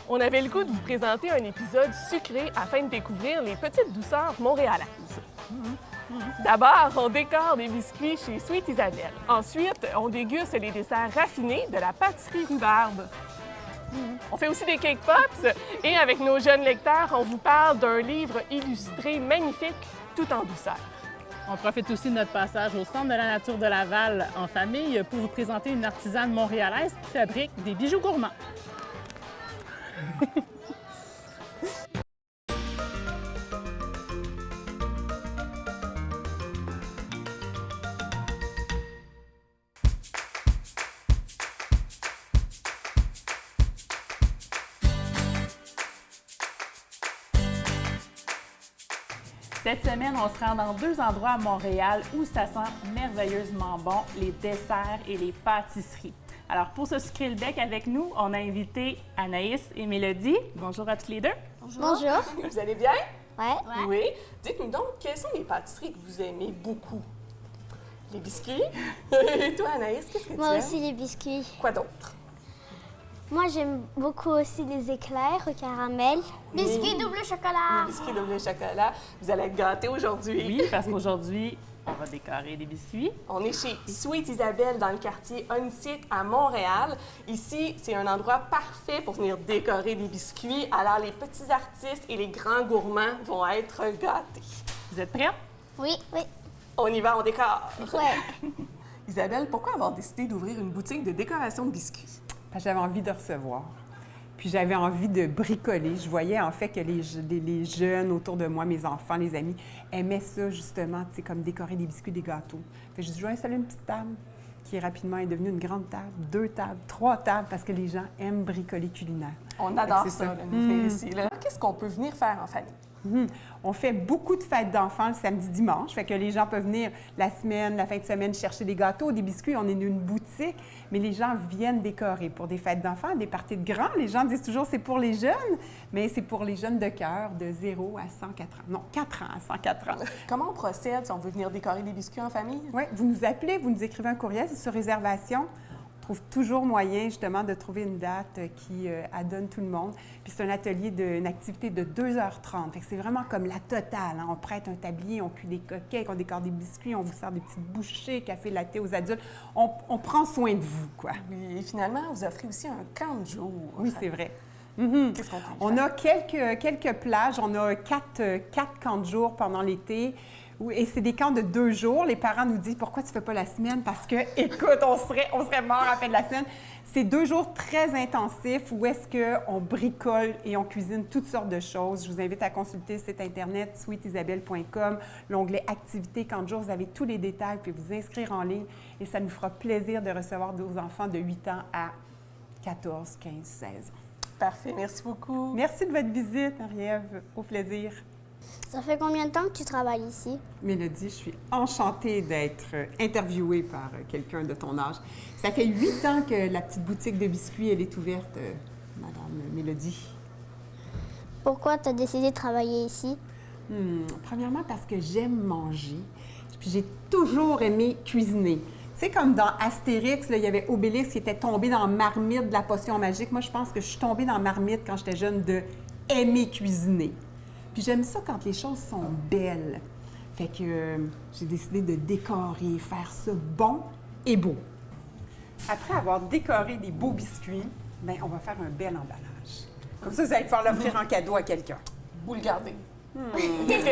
On avait le goût de vous présenter un épisode sucré afin de découvrir les petites douceurs montréalaises. D'abord, on décore des biscuits chez Sweet Isabelle. Ensuite, on déguste les desserts raffinés de la pâtisserie Rhubarbe. On fait aussi des cake pops et avec nos jeunes lecteurs, on vous parle d'un livre illustré magnifique tout en douceur. On profite aussi de notre passage au Centre de la nature de Laval en famille pour vous présenter une artisane montréalaise qui fabrique des bijoux gourmands. Cette semaine, on se rend dans 2 endroits à Montréal où ça sent merveilleusement bon, les desserts et les pâtisseries. Alors, pour se sucrer le bec avec nous, on a invité Anaïs et Mélodie. Bonjour à toutes les deux. Bonjour. Vous allez bien? Ouais. Oui. Dites-nous donc, quelles sont les pâtisseries que vous aimez beaucoup? Les biscuits? Et toi, Anaïs, qu'est-ce que tu aimes? Moi aussi les biscuits. Quoi d'autre? Moi j'aime beaucoup aussi les éclairs au caramel. Biscuits double chocolat. Les biscuits double chocolat. Vous allez être gâtés aujourd'hui. Oui, parce qu'aujourd'hui, on va décorer des biscuits. On est chez Sweet Isabelle dans le quartier Onsic à Montréal. Ici, c'est un endroit parfait pour venir décorer des biscuits. Alors, les petits artistes et les grands gourmands vont être gâtés. Vous êtes prêts? Oui. On y va, on décore. Ouais. Isabelle, pourquoi avoir décidé d'ouvrir une boutique de décoration de biscuits? J'avais envie de recevoir. Puis j'avais envie de bricoler. Je voyais en fait que les jeunes autour de moi, mes enfants, les amis, aimaient ça justement, tu sais, comme décorer des biscuits, des gâteaux. Fait que je vais installer une petite table qui rapidement est devenue une grande table, 2 tables, 3 tables, parce que les gens aiment bricoler culinaire. On adore c'est ça, ça. là, nous faire ici. Là. Qu'est-ce qu'on peut venir faire en famille? On fait beaucoup de fêtes d'enfants le samedi, dimanche. Fait que les gens peuvent venir la semaine, la fin de semaine, chercher des gâteaux, des biscuits. On est une boutique, mais les gens viennent décorer pour des fêtes d'enfants, des parties de grands. Les gens disent toujours c'est pour les jeunes, mais c'est pour les jeunes de cœur de 0 à 104 ans. Non, 4 ans à 104 ans. Comment on procède si on veut venir décorer des biscuits en famille? Oui, vous nous appelez, vous nous écrivez un courriel, c'est sur réservation. On trouve toujours moyen, justement, de trouver une date qui adonne tout le monde. Puis c'est un atelier, une activité de 2h30. Fait que c'est vraiment comme la totale. Hein? On prête un tablier, on cuit des coquilles, on décore des biscuits, on vous sert des petites bouchées, café latte aux adultes. On prend soin de vous, quoi. Oui, et finalement, vous offrez aussi un camp de jour. Oui, c'est vrai. Qu'est-ce qu'on peut On faire? a quelques plages. On a 4 camps de jour pendant l'été. Oui, et c'est des camps de 2 jours. Les parents nous disent « Pourquoi tu ne fais pas la semaine? » Parce que, écoute, on serait mort à la fin de la semaine. C'est 2 jours très intensifs où est-ce qu'on bricole et on cuisine toutes sortes de choses. Je vous invite à consulter le site Internet sweetisabelle.com, l'onglet « Activités camp de jour ». Vous avez tous les détails, puis vous inscrire en ligne et ça nous fera plaisir de recevoir nos enfants de 8 ans à 14, 15, 16 ans. Parfait, merci beaucoup. Merci de votre visite, Marie-Ève. Au plaisir. Ça fait combien de temps que tu travailles ici? Mélodie, je suis enchantée d'être interviewée par quelqu'un de ton âge. Ça fait 8 ans que la petite boutique de biscuits, elle est ouverte, Madame Mélodie. Pourquoi tu as décidé de travailler ici? Premièrement, parce que j'aime manger. Puis j'ai toujours aimé cuisiner. Tu sais, comme dans Astérix, là, il y avait Obélix qui était tombé dans la marmite de la potion magique. Moi, je pense que je suis tombée dans la marmite quand j'étais jeune de aimer cuisiner. Puis j'aime ça quand les choses sont belles. Fait que j'ai décidé de décorer, faire ça bon et beau. Après avoir décoré des beaux biscuits, bien, on va faire un bel emballage. Comme ça, vous allez pouvoir l'offrir en cadeau à quelqu'un. Vous le gardez. Vous avez des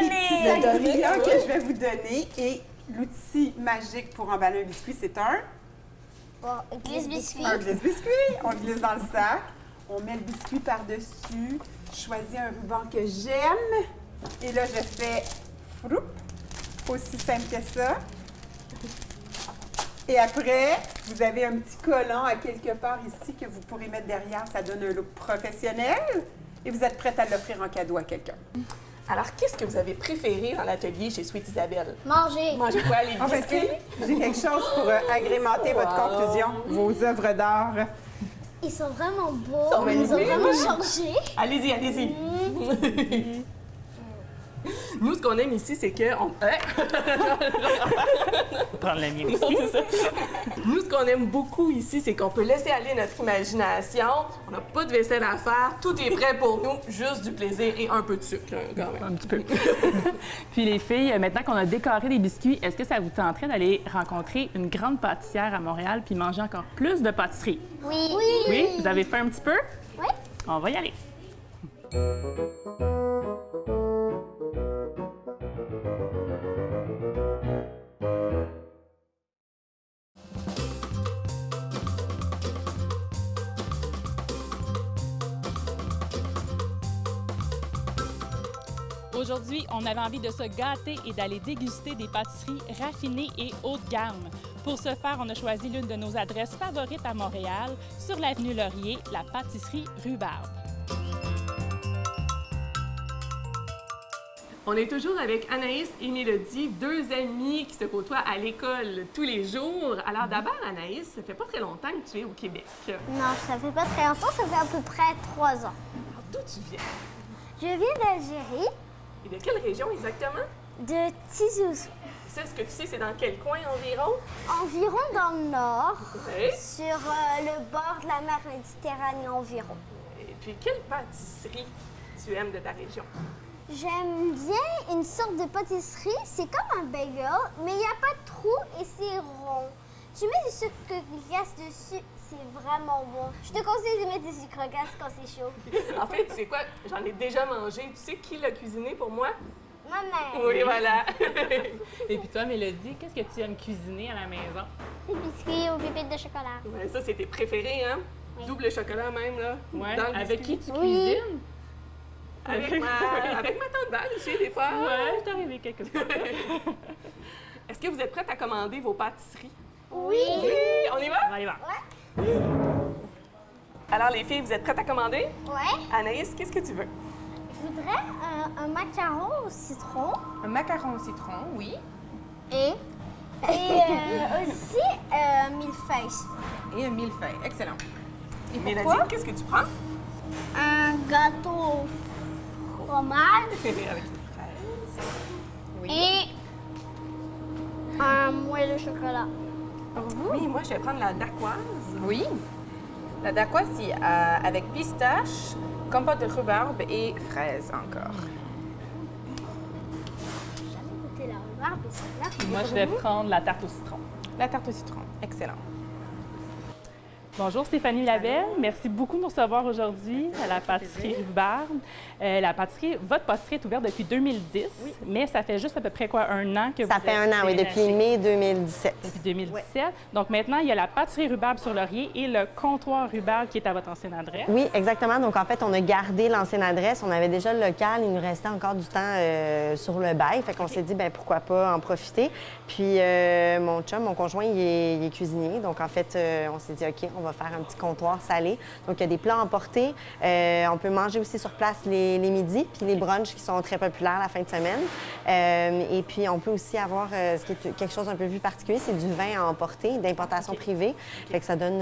petits ingrédients que je vais vous donner et l'outil magique pour emballer un biscuit, c'est un Glisse-biscuit. glisse-biscuit. On glisse dans le sac. On met le biscuit par-dessus. Je choisis un ruban que j'aime. Et là, je fais Froup. Aussi simple que ça. Et après, vous avez un petit collant à quelque part ici que vous pourrez mettre derrière. Ça donne un look professionnel. Et vous êtes prête à l'offrir en cadeau à quelqu'un. Alors, qu'est-ce que vous avez préféré dans l'atelier chez Sweet Isabelle? Manger. Mangez quoi, les En fait, biscuits? j'ai quelque chose pour agrémenter votre conclusion, vos œuvres d'art. Ils sont vraiment beaux. sont Ils ont magnifiques. vraiment changé. Allez-y, allez-y. Nous, ce qu'on aime ici, c'est que... Prendre le mien Non, aussi. c'est ça. Nous, ce qu'on aime beaucoup ici, c'est qu'on peut laisser aller notre imagination. On n'a pas de vaisselle à faire. Tout est prêt pour nous. Juste du plaisir et un peu de sucre, quand même. Un petit peu. Puis les filles, maintenant qu'on a décoré des biscuits, est-ce que ça vous tenterait d'aller rencontrer une grande pâtissière à Montréal puis manger encore plus de pâtisserie? Oui. Oui? Vous avez fait un petit peu? Oui. On va y aller. Aujourd'hui, on avait envie de se gâter et d'aller déguster des pâtisseries raffinées et haut de gamme. Pour ce faire, on a choisi l'une de nos adresses favorites à Montréal, sur l'avenue Laurier, la pâtisserie Rhubarbe. On est toujours avec Anaïs et Mélodie, deux amies qui se côtoient à l'école tous les jours. Alors d'abord, Anaïs, ça fait pas très longtemps que tu es au Québec. Non, ça fait pas très longtemps, ça fait à peu près 3 ans. Alors d'où tu viens? Je viens d'Algérie, Et de quelle région exactement? de Tizouz, Ça, est-ce que tu sais c'est dans quel coin environ? environ dans le nord, Oui. sur le bord de la mer Méditerranée environ. Et puis, quelle pâtisserie tu aimes de ta région? J'aime bien une sorte de pâtisserie, c'est comme un bagel, mais il n'y a pas de trou et c'est rond. Tu mets du sucre glace dessus, c'est vraiment bon. Je te conseille de mettre du sucre glace quand c'est chaud. En fait, tu sais quoi? J'en ai déjà mangé. Tu sais qui l'a cuisiné pour moi? Ma mère. Oui, voilà. Et puis toi, Mélodie, qu'est-ce que tu aimes cuisiner à la maison? Des biscuits aux pépites de chocolat. Ouais, ça, c'est tes préférés, hein? Double chocolat même, là. Ouais. Dans le Avec biscuit. qui tu Oui. cuisines? Avec ma tante Val aussi, des fois. Ouais, je t'ai arrivé quelque fois. Est-ce que vous êtes prêtes à commander vos pâtisseries? Oui. Oui! On y va? On y va. Alors, les filles, vous êtes prêtes à commander? Ouais. Anaïs, qu'est-ce que tu veux? Je voudrais un macaron au citron Un macaron au citron, oui. et aussi un millefeuille. Et un millefeuille. Excellent. Et Mélodie, pourquoi? qu'est-ce que tu prends? Un gâteau au fromage Avec les fraises. et un moelleux au chocolat. Oui, moi, je vais prendre la dacquoise. Oui. La dacquoise, c'est avec pistache, compote de rhubarbe et fraises encore. J'ai jamais goûté la rhubarbe et celle-là. Moi, je vais prendre la tarte au citron. La tarte au citron. Excellent. Bonjour Stéphanie Labelle, merci beaucoup de nous recevoir aujourd'hui à la pâtisserie Rhubarbe. Votre pâtisserie est ouverte depuis 2010, mais ça fait juste à peu près quoi, un an que Ça vous fait un an, oui, depuis mai 2017. Depuis 2017. Donc maintenant, il y a la pâtisserie Rhubarbe sur Laurier et le comptoir Rhubarbe qui est à votre ancienne adresse. Oui, exactement. Donc, en fait, on a gardé l'ancienne adresse. On avait déjà le local. Il nous restait encore du temps sur le bail. Fait qu'on s'est dit, ben pourquoi pas en profiter. Puis, mon chum, mon conjoint, il est cuisinier. Donc, en fait, on s'est dit, OK, on va faire un petit comptoir salé. Donc, il y a des plats emportés. On peut manger aussi sur place les midis, puis les brunchs qui sont très populaires la fin de semaine. Et puis, on peut aussi avoir ce qui est quelque chose d'un peu plus particulier, c'est du vin à emporter, d'importation privée. Fait que ça donne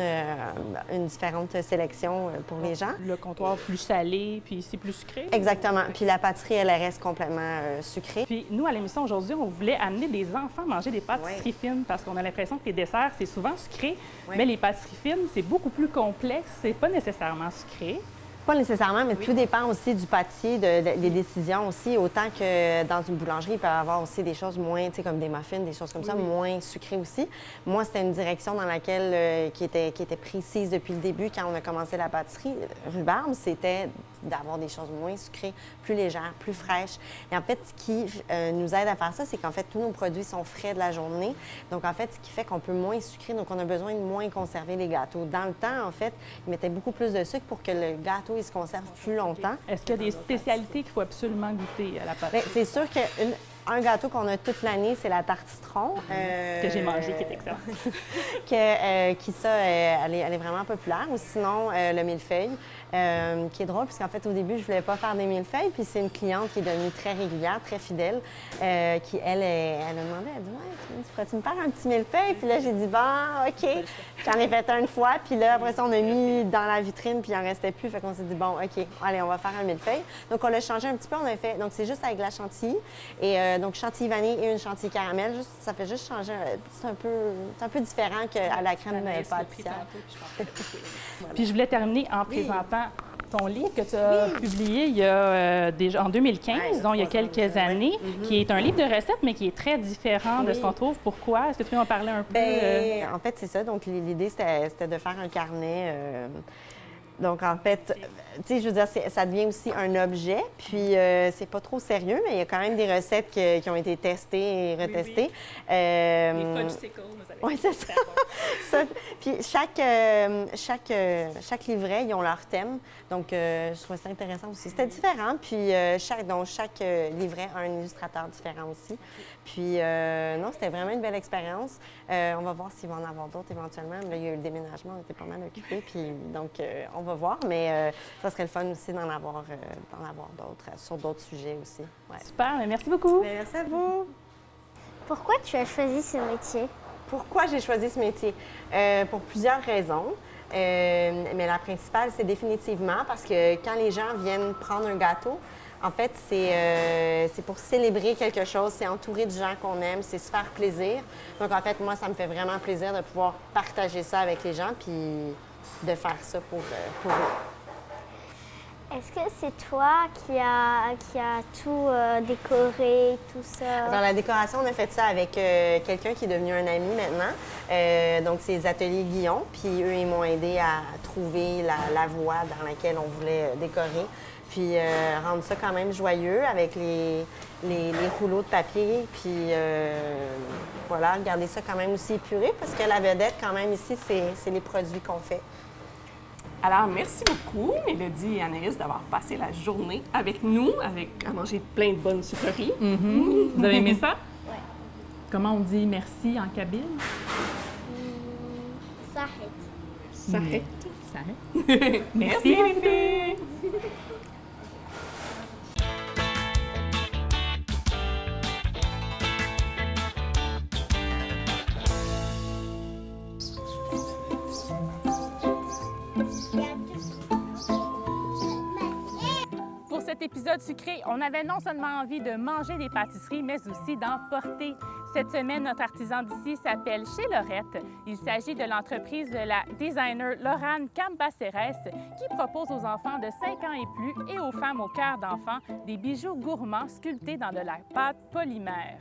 une différente sélection pour les gens. Le comptoir plus salé, puis ici plus sucré. Exactement. Puis la pâtisserie, elle reste complètement sucrée. Puis nous, à l'émission aujourd'hui, on voulait amener des enfants manger des pâtisseries fines parce qu'on a l'impression que les desserts, c'est souvent sucré, mais les pâtisseries fines, c'est beaucoup plus complexe, c'est pas nécessairement sucré. Pas nécessairement, mais tout dépend aussi du pâtissier, des décisions aussi. Autant que dans une boulangerie, il peut y avoir aussi des choses moins, tu sais, comme des muffins, des choses comme ça, moins sucrées aussi. Moi, c'était une direction dans laquelle, qui était précise depuis le début, quand on a commencé la pâtisserie. Rhubarbe, c'était d'avoir des choses moins sucrées, plus légères, plus fraîches. Et en fait, ce qui nous aide à faire ça, c'est qu'en fait, tous nos produits sont frais de la journée. Donc, en fait, ce qui fait qu'on peut moins sucrer, donc on a besoin de moins conserver les gâteaux. Dans le temps, en fait, ils mettaient beaucoup plus de sucre pour que le gâteau il se conserve plus longtemps. Est-ce qu'il y a des spécialités qu'il faut absolument goûter à la pâtisserie? Bien, c'est sûr que un gâteau qu'on a toute l'année, c'est la tarte citron. Que j'ai mangé, qui est excellent. Elle est vraiment populaire. Ou sinon, le millefeuille, qui est drôle, puisqu'en fait, au début, je voulais pas faire des millefeuilles. Puis c'est une cliente qui est devenue très régulière, très fidèle, qui, elle a demandé, elle dit, ouais, pourrais-tu me faire un petit millefeuille? Puis là, j'ai dit, bon, OK. J'en ai fait une fois. Puis là, après ça, on a mis dans la vitrine, puis il en restait plus. Fait qu'on s'est dit, bon, OK, allez, on va faire un millefeuille. Donc, on l'a changé un petit peu. On a fait, donc, c'est juste avec de la chantilly. Et donc, chantilly vanille et une chantilly caramel. Ça fait juste changer. C'est un peu différent qu'à la crème pâtissière. Puis je voulais terminer en présentant ton livre que tu as publié il y a déjà en 2015, donc il y a quelques années, qui est un livre de recettes, mais qui est très différent de ce qu'on trouve. Pourquoi? Est-ce que tu peux en parler un peu? En fait, c'est ça. Donc, l'idée, c'était de faire un carnet. Donc, en fait, tu sais, je veux dire, ça devient aussi un objet. Puis, c'est pas trop sérieux, mais il y a quand même des recettes qui ont été testées et retestées. Les fudgesicles, vous allez oui, c'est ça. Puis, chaque livret, ils ont leur thème. Donc, je trouvais ça intéressant aussi. C'était différent. Puis, chaque livret a un illustrateur différent aussi. Puis, non, c'était vraiment une belle expérience. On va voir s'il va en avoir d'autres éventuellement. Là, il y a eu le déménagement, on était pas mal occupés. Puis, donc, on va voir. Mais ça serait le fun aussi d'en avoir d'autres, sur d'autres sujets aussi. Ouais. Super, mais merci beaucoup. Bien, merci à vous. Pourquoi tu as choisi ce métier? Pourquoi j'ai choisi ce métier? Pour plusieurs raisons. Mais la principale, c'est définitivement parce que quand les gens viennent prendre un gâteau, en fait, c'est pour célébrer quelque chose, c'est entourer de gens qu'on aime, c'est se faire plaisir. Donc, en fait, moi, ça me fait vraiment plaisir de pouvoir partager ça avec les gens puis de faire ça pour eux. Est-ce que c'est toi qui a tout décoré, tout ça? Dans la décoration, on a fait ça avec quelqu'un qui est devenu un ami maintenant. Donc, c'est les ateliers Guillon. Puis eux, ils m'ont aidé à trouver la voie dans laquelle on voulait décorer. Puis rendre ça quand même joyeux avec les rouleaux de papier. Puis voilà, garder ça quand même aussi épuré parce que la vedette, quand même, ici, c'est les produits qu'on fait. Alors, merci beaucoup, Mélodie et Anaïs, d'avoir passé la journée avec nous, à manger plein de bonnes sucreries. Vous avez aimé ça? Oui. Comment on dit merci en kabyle? Sarhet. Sarhet. Merci, les filles! Pour cet épisode sucré, on avait non seulement envie de manger des pâtisseries, mais aussi d'en porter. Cette semaine, notre artisan d'ici s'appelle Chez Lorette. Il s'agit de l'entreprise de la designer Laurane Cambaceres qui propose aux enfants de 5 ans et plus et aux femmes au cœur d'enfants des bijoux gourmands sculptés dans de la pâte polymère.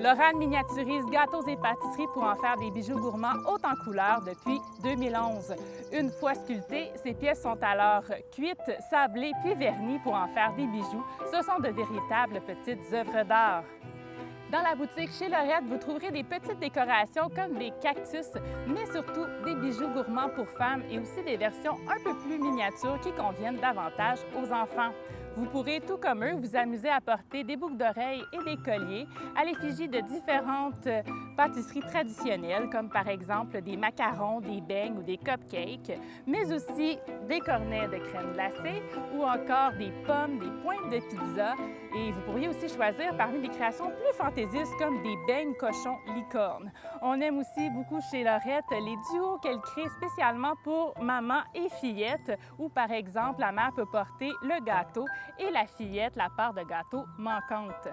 Laurane miniaturise gâteaux et pâtisseries pour en faire des bijoux gourmands haute en couleurs depuis 2011. Une fois sculptées, ces pièces sont alors cuites, sablées puis vernies pour en faire des bijoux. Ce sont de véritables petites œuvres d'art. Dans la boutique Chez Lorette, vous trouverez des petites décorations comme des cactus, mais surtout des bijoux gourmands pour femmes et aussi des versions un peu plus miniatures qui conviennent davantage aux enfants. Vous pourrez, tout comme eux, vous amuser à porter des boucles d'oreilles et des colliers à l'effigie de différentes pâtisseries traditionnelles, comme par exemple des macarons, des beignes ou des cupcakes, mais aussi des cornets de crème glacée ou encore des pommes, des pointes de pizza. Et vous pourriez aussi choisir parmi des créations plus fantaisistes comme des beignes cochons licorne. On aime aussi beaucoup chez Lorette les duos qu'elle crée spécialement pour maman et fillette, où par exemple la mère peut porter le gâteau et la fillette la part de gâteau manquante.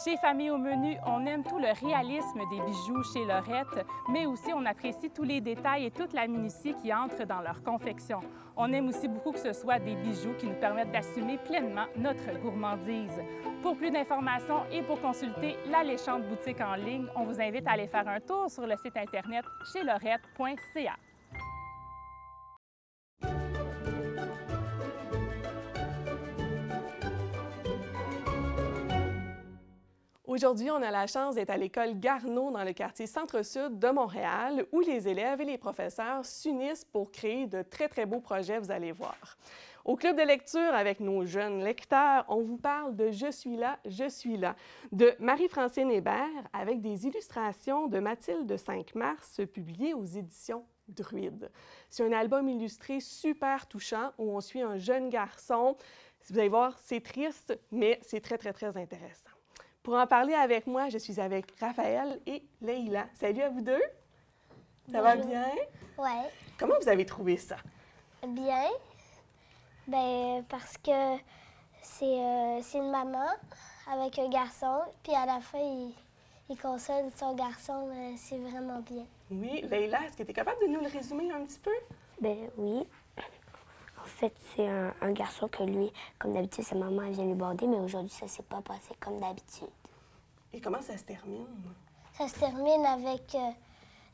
Chez Famille au menu, on aime tout le réalisme des bijoux chez Lorette, mais aussi on apprécie tous les détails et toute la minutie qui entre dans leur confection. On aime aussi beaucoup que ce soit des bijoux qui nous permettent d'assumer pleinement notre gourmandise. Pour plus d'informations et pour consulter l'alléchante boutique en ligne, on vous invite à aller faire un tour sur le site internet cheslorette.ca. Aujourd'hui, on a la chance d'être à l'école Garneau dans le quartier Centre-Sud de Montréal, où les élèves et les professeurs s'unissent pour créer de très, très beaux projets, vous allez voir. Au club de lecture avec nos jeunes lecteurs, on vous parle de Je suis là de Marie-Francine Hébert avec des illustrations de Mathilde 5 mars publiées aux éditions Druide. C'est un album illustré super touchant où on suit un jeune garçon. Vous allez voir, c'est triste, mais c'est très, très, très intéressant. Pour en parler avec moi, je suis avec Raphaël et Leïla. Salut à vous deux! Ça va bien? Ouais. Comment vous avez trouvé ça? Bien. Ben parce que c'est une maman avec un garçon, puis à la fin, il console son garçon. C'est vraiment bien. Oui. Leïla, est-ce que tu es capable de nous le résumer un petit peu? Ben oui. En fait, c'est un garçon que lui, comme d'habitude, sa maman elle vient lui border, mais aujourd'hui, ça s'est pas passé comme d'habitude. Et comment ça se termine? Ça se termine avec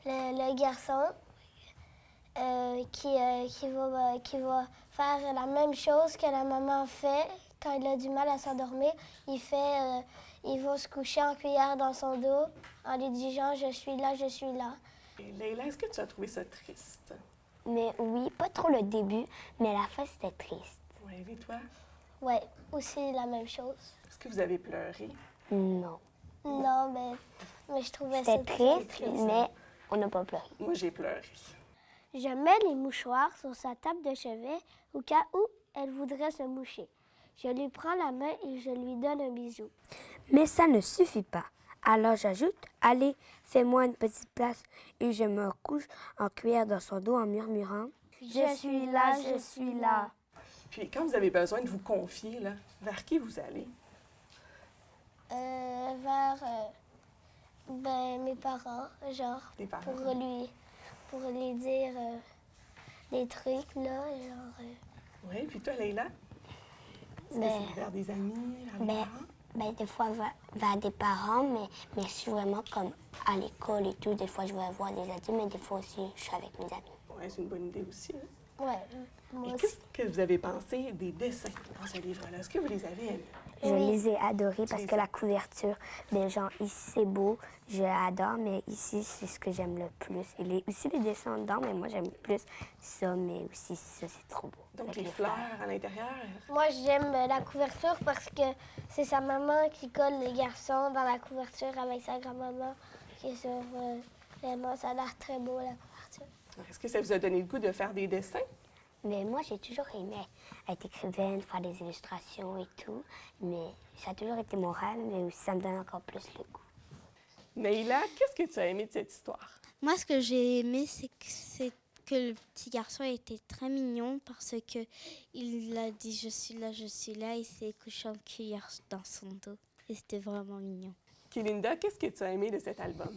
le garçon qui va faire la même chose que la maman fait quand il a du mal à s'endormir. Il va se coucher en cuillère dans son dos en lui disant « Je suis là, je suis là ». Et Leïla, est-ce que tu as trouvé ça triste? Mais oui, pas trop le début, mais la fin, c'était triste. Oui, et toi? Ouais, aussi la même chose. Est-ce que vous avez pleuré? Non. Non, mais je trouvais ça C'était très triste, mais on n'a pas pleuré. Moi, j'ai pleuré. Je mets les mouchoirs sur sa table de chevet au cas où elle voudrait se moucher. Je lui prends la main et je lui donne un bisou. Mais ça ne suffit pas. Alors j'ajoute, allez, fais-moi une petite place et je me couche en cuillère dans son dos en murmurant. Je suis là, je suis là. Puis quand vous avez besoin de vous confier, là, vers qui vous allez? Vers mes parents, genre, Tes parents. pour lui dire des trucs, là, genre... Oui, puis toi, Leïla? Est-ce que Ben, c'est vers des amis, vers les parents? des fois vers des parents, mais je suis vraiment comme à l'école et tout. Des fois, je vais voir des adultes, mais des fois aussi, je suis avec mes amis. Oui, c'est une bonne idée aussi. Hein? Ouais, moi Et aussi. qu'est-ce que vous avez pensé des dessins dans ce livre-là? Est-ce que vous les avez aimés? Je les ai adorés parce que la couverture, ben genre ici c'est beau, je l'adore, mais ici c'est ce que j'aime le plus. Et aussi les dessins dedans, mais moi j'aime plus ça, mais aussi ça c'est trop beau. Donc, Avec les fleurs à l'intérieur? Moi, j'aime la couverture parce que c'est sa maman qui colle les garçons dans la couverture avec sa grand-maman qui est sur... vraiment, ça a l'air très beau, la couverture. Est-ce que ça vous a donné le goût de faire des dessins? Mais moi j'ai toujours aimé être écrivaine, faire des illustrations et tout, mais ça a toujours été mon rêve, mais aussi ça me donne encore plus le goût. Leïla, qu'est-ce que tu as aimé de cette histoire? Moi, ce que j'ai aimé, c'est que le petit garçon était très mignon parce que il a dit je suis là, il s'est couché en cuillère dans son dos. Et c'était vraiment mignon. Kélinda, qu'est-ce que tu as aimé de cet album?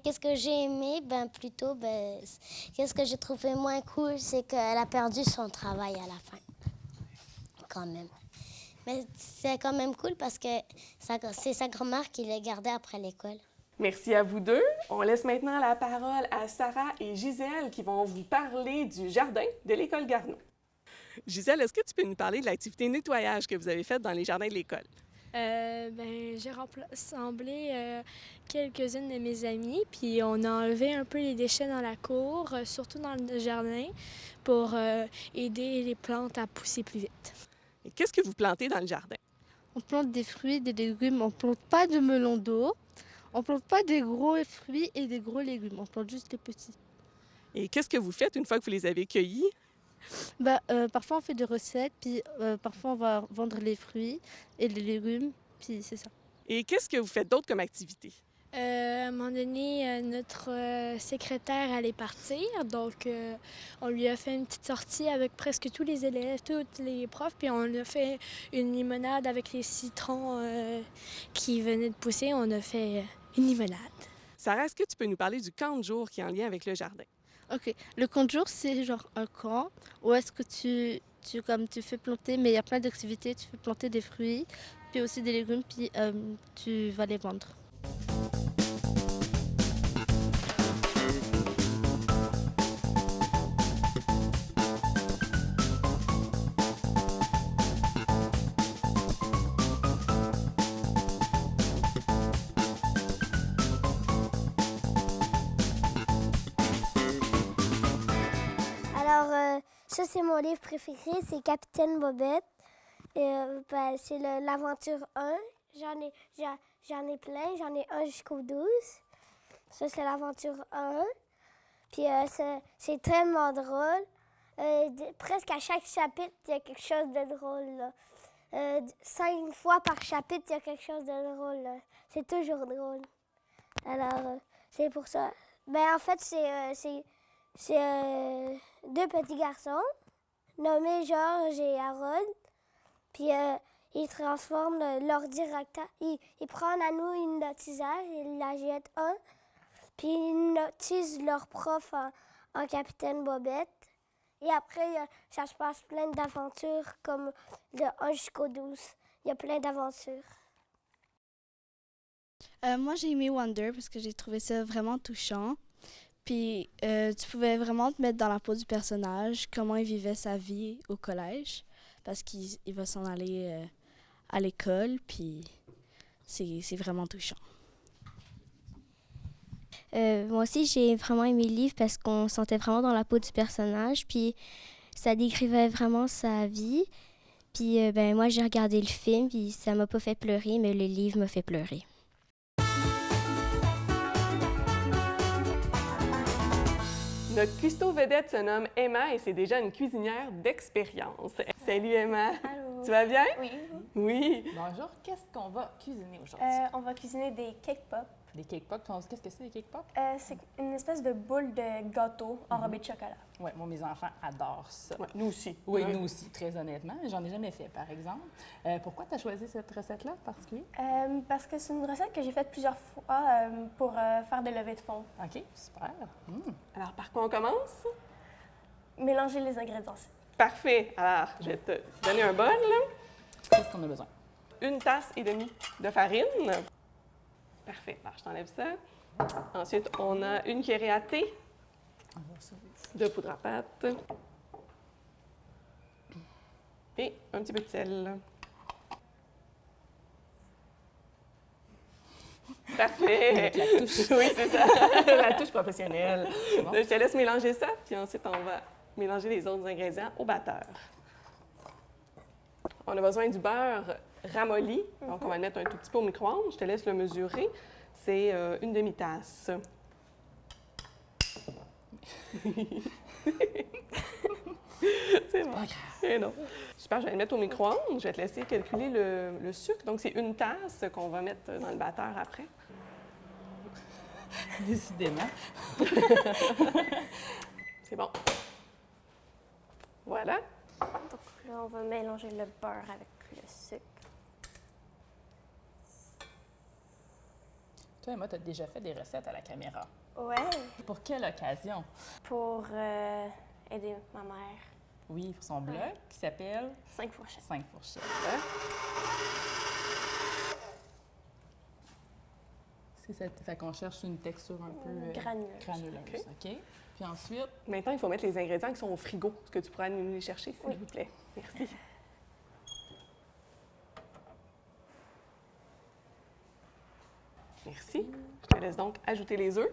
Qu'est-ce que j'ai aimé? Qu'est-ce que j'ai trouvé moins cool, c'est qu'elle a perdu son travail à la fin. Quand même. Mais c'est quand même cool parce que c'est sa grand-mère qui l'a gardé après l'école. Merci à vous deux. On laisse maintenant la parole à Sarah et Gisèle qui vont vous parler du jardin de l'école Garneau. Gisèle, est-ce que tu peux nous parler de l'activité nettoyage que vous avez faite dans les jardins de l'école? J'ai rassemblé quelques-unes de mes amies, puis on a enlevé un peu les déchets dans la cour, surtout dans le jardin, pour aider les plantes à pousser plus vite. Et qu'est-ce que vous plantez dans le jardin? On plante des fruits, des légumes, on plante pas de melon d'eau, on plante pas des gros fruits et des gros légumes, on plante juste les petits. Et qu'est-ce que vous faites une fois que vous les avez cueillis? Parfois on fait des recettes, puis parfois on va vendre les fruits et les légumes, puis c'est ça. Et qu'est-ce que vous faites d'autre comme activité? À un moment donné, notre secrétaire allait partir, donc on lui a fait une petite sortie avec presque tous les élèves, tous les profs, puis on a fait une limonade avec les citrons qui venaient de pousser. On a fait une limonade. Sarah, est-ce que tu peux nous parler du camp de jour qui est en lien avec le jardin? OK. Le camp de jour, c'est genre un camp où est-ce que tu fais planter, mais il y a plein d'activités. Tu fais planter des fruits, puis aussi des légumes, puis tu vas les vendre. Ça, c'est mon livre préféré, c'est Capitaine Bobette. C'est l'aventure 1. J'en ai plein, j'en ai 1 jusqu'au 12. Ça, c'est l'aventure 1. Puis c'est tellement drôle. Presque à chaque chapitre, il y a quelque chose de drôle. Là. 5 fois par chapitre, il y a quelque chose de drôle. Là. C'est toujours drôle. Alors, c'est pour ça. Ben, en fait, c'est 2 petits garçons nommés Georges et Harold. Puis ils transforment leur directeur. Ils prennent à nous une notisage, ils la jettent un. Puis ils notisent leur prof en Capitaine Bobette. Et après, ça se passe plein d'aventures, comme de 1 jusqu'au 12. Il y a plein d'aventures. Moi, j'ai aimé Wonder parce que j'ai trouvé ça vraiment touchant. Puis, tu pouvais vraiment te mettre dans la peau du personnage, comment il vivait sa vie au collège, parce qu'il va s'en aller à l'école, puis c'est vraiment touchant. Moi aussi, j'ai vraiment aimé le livre parce qu'on se sentait vraiment dans la peau du personnage, puis ça décrivait vraiment sa vie. Puis moi, j'ai regardé le film, puis ça m'a pas fait pleurer, mais le livre m'a fait pleurer. Notre cuistot vedette se nomme Emma et c'est déjà une cuisinière d'expérience. Salut Emma! Allô. Tu vas bien? Oui. Oui. Bonjour, qu'est-ce qu'on va cuisiner aujourd'hui? On va cuisiner des cake pop. Des cake pop, qu'est-ce que c'est, des cake pop? C'est une espèce de boule de gâteau enrobée de chocolat. Oui, moi, mes enfants adorent ça. Ouais, nous aussi. Oui, Ouais. nous aussi, très honnêtement. J'en ai jamais fait, par exemple. Pourquoi tu as choisi cette recette-là en particulier? Parce que c'est une recette que j'ai faite plusieurs fois pour faire des levées de fond. OK, super. Alors, par quoi on commence? Mélanger les ingrédients. Parfait. Alors, je vais te donner un bol. Qu'est-ce qu'on a besoin? 1,5 tasses de farine. Parfait. Alors, je t'enlève ça. Ensuite, on a 1 cuillerée à thé de poudre à pâte. Et un petit peu de sel. Parfait. Avec la touche. Oui, c'est ça. La touche professionnelle. Bon. Je te laisse mélanger ça, puis ensuite, on va mélanger les autres ingrédients au batteur. On a besoin du beurre ramolli. Donc, on va le mettre un tout petit peu au micro-ondes. Je te laisse le mesurer. C'est 1 demi-tasse. C'est bon. Et non. Super, je vais le mettre au micro-ondes. Je vais te laisser calculer le sucre. Donc, c'est 1 tasse qu'on va mettre dans le batteur après. Décidément. C'est bon. Voilà. Donc là, on va mélanger le beurre avec le sucre. Toi, Emma, tu as déjà fait des recettes à la caméra. Ouais, Pour quelle occasion? Pour aider ma mère. Oui, pour son blog qui s'appelle 5 fourchettes. 5 fourchettes. C'est ça, fait qu'on cherche une texture un peu Granuleuse. granuleuse. OK. Puis ensuite, Maintenant, il faut mettre les ingrédients qui sont au frigo. Est-ce que tu pourras nous les chercher, s'il vous plaît? Merci. Merci. Je te laisse donc ajouter les œufs.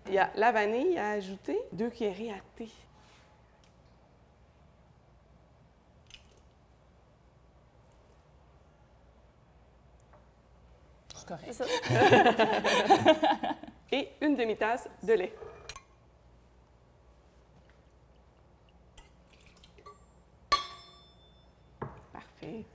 Il y a la vanille à ajouter, 2 cuillerées à thé. c'est correct. c'est ça. Et 1 demi-tasse de lait. Parfait.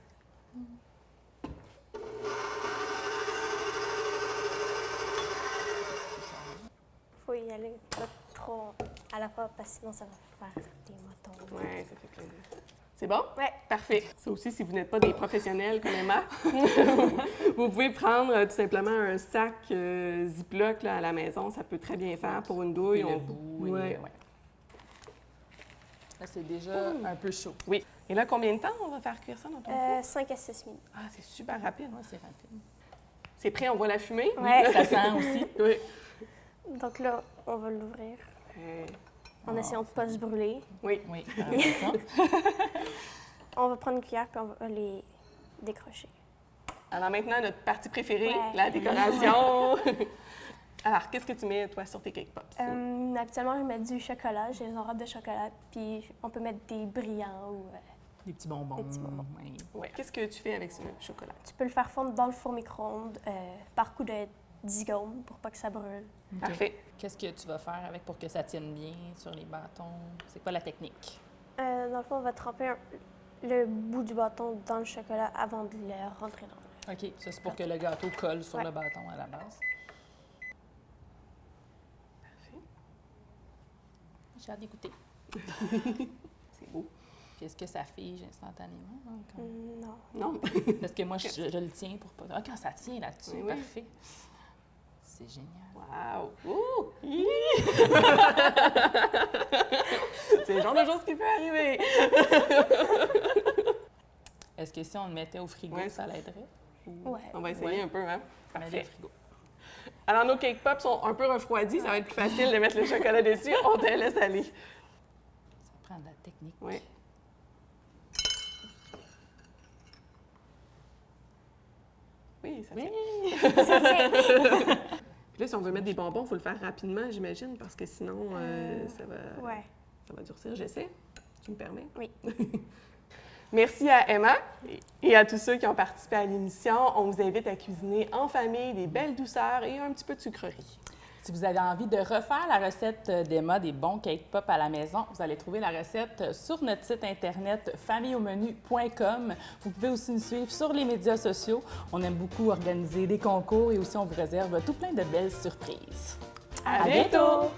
Faut y aller pas trop à la fois parce que sinon ça va faire des motons. Oui, ça fait plaisir. C'est bon? Ouais. Parfait. Ça aussi, si vous n'êtes pas des professionnels comme Emma, vous pouvez prendre tout simplement un sac Ziploc là, à la maison. Ça peut très bien faire pour une douille. Et le bout, Ouais. ouais. Là, c'est déjà un peu chaud. Oui. Et là, combien de temps on va faire cuire ça dans ton four? 5 à 6 minutes. Ah, c'est super rapide. Ouais, c'est rapide. C'est prêt, on voit la fumée? Ouais. Ça sent aussi. Oui. Donc là, on va l'ouvrir. en essayant de ne pas se brûler. Oui. Oui, ça. On va prendre une cuillère puis on va les décrocher. Alors maintenant, notre partie préférée, Ouais. la décoration. Alors, qu'est-ce que tu mets, toi, sur tes cake pops? Habituellement, je mets du chocolat, j'ai une enrobe de chocolat, puis on peut mettre des brillants ou Des petits bonbons. Des petits bonbons. Oui. Ouais. Qu'est-ce que tu fais avec ce chocolat? tu peux le faire fondre dans le four micro-ondes par coup de 10 secondes pour pas que ça brûle. OK. Parfait. Qu'est-ce que tu vas faire avec pour que ça tienne bien sur les bâtons? C'est quoi la technique? Dans le fond, on va tremper le bout du bâton dans le chocolat avant de le rentrer dans le... OK, ça c'est pour que le gâteau colle sur Ouais. le bâton à la base. J'ai hâte d'écouter. C'est beau. Puis est-ce que ça fige instantanément? Hein, quand- Non. Non? Parce que moi, je le tiens pour pas... Ah, quand ça tient là-dessus, Oui, oui. parfait. C'est génial. Wow! Ouh! Hi! C'est le genre de choses qui peut arriver. Est-ce que si on le mettait au frigo, Ouais. ça l'aiderait? Ouais. On va essayer un peu, hein? On met Parfait. au frigo. Alors, nos cake pops sont un peu refroidis. Ça va être plus facile de mettre le chocolat dessus. On te laisse aller. Ça prend de la technique. Oui. Oui, ça tient. Puis là, si on veut mettre des bonbons, il faut le faire rapidement, j'imagine, parce que sinon, ça va durcir. J'essaie. Tu me permets? Oui. Merci à Emma et à tous ceux qui ont participé à l'émission. On vous invite à cuisiner en famille des belles douceurs et un petit peu de sucrerie. Si vous avez envie de refaire la recette d'Emma des bons cake pop à la maison, vous allez trouver la recette sur notre site internet familleaumenu.com. Vous pouvez aussi nous suivre sur les médias sociaux. On aime beaucoup organiser des concours et aussi on vous réserve tout plein de belles surprises. À bientôt!